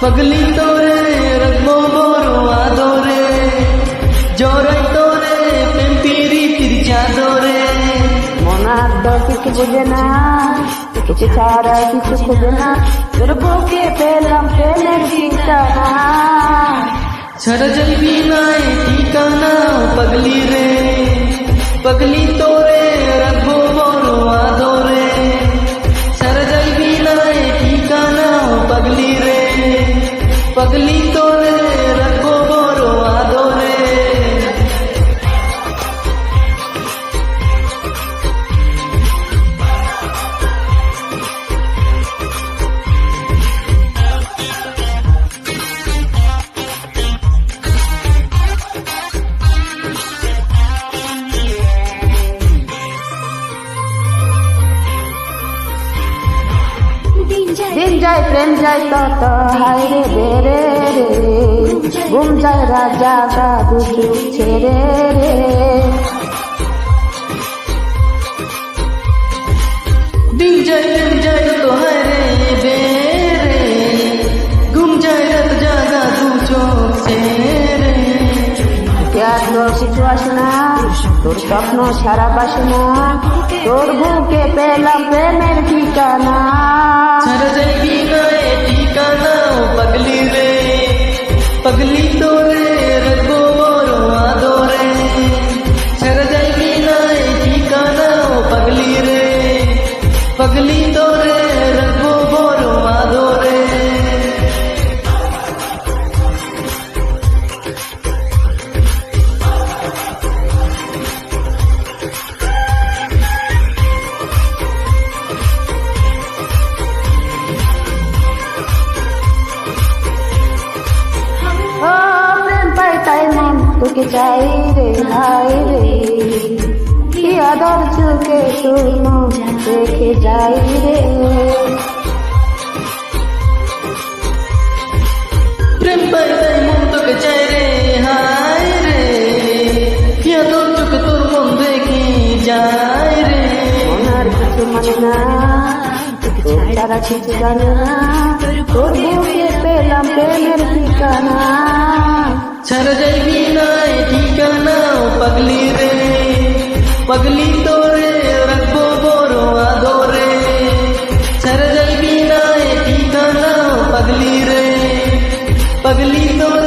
पगली तोरे रखबो बड़ो आदरे जराई तोरे प्रेम पीरितिर चादरे মনার দর কিছু বুঝে না কিছু ছাড়া কিছু খুঁজে না তোর বুকে পেলাম প্রেমের ঠিকানা छड़ जलबी नाय ठिकाना पगली रे पगली तोरे रखबो बड़ो आदरे छड़ जलबी नाय ठिकाना पगली रे पगली तोरे रखबो बड़ो आदरे দিন যায় প্রেম যায় তত হায় রে বেরে রে ঘুম যায় রাজা দাদু চুপ ছেড়ে রে दिन जाए तो है रे बेरे घूम जाए रात जागा तू चौक से रे আর কিছু আসে না তোর স্বপ্ন সারা বাসনা তোর বুকে পেলাম প্রেমের ঠিকানা छड़ जाएगी ना ये ठिकाना पगली रे पगली तोरे रखबो बड़ो आदरे छड़ जाएगी ना ये ठिकाना पगली रे पगली तोरे रखबो बड़ो आदरे ও প্রেম পাই তাই মন তোকে চাই রে হাই রে কি আদর চুকে তোর মন দেখে যাই রে प्रेम पाई ताई मन तोके चाय रे हाय रे किया तो चुक तोर मन देखी जाय रे মনার কিছু মানে না তোর তারা কিছু জানে না তোর বুকে পেলাম প্রেমের ঠিকানা छड़ जाएगी ना ये ठिकाना पगली रे पगली तोरे रखबो बड़ो आदरे छड़ जाएगी ना ये ठिकाना पगली रे पगली तोरे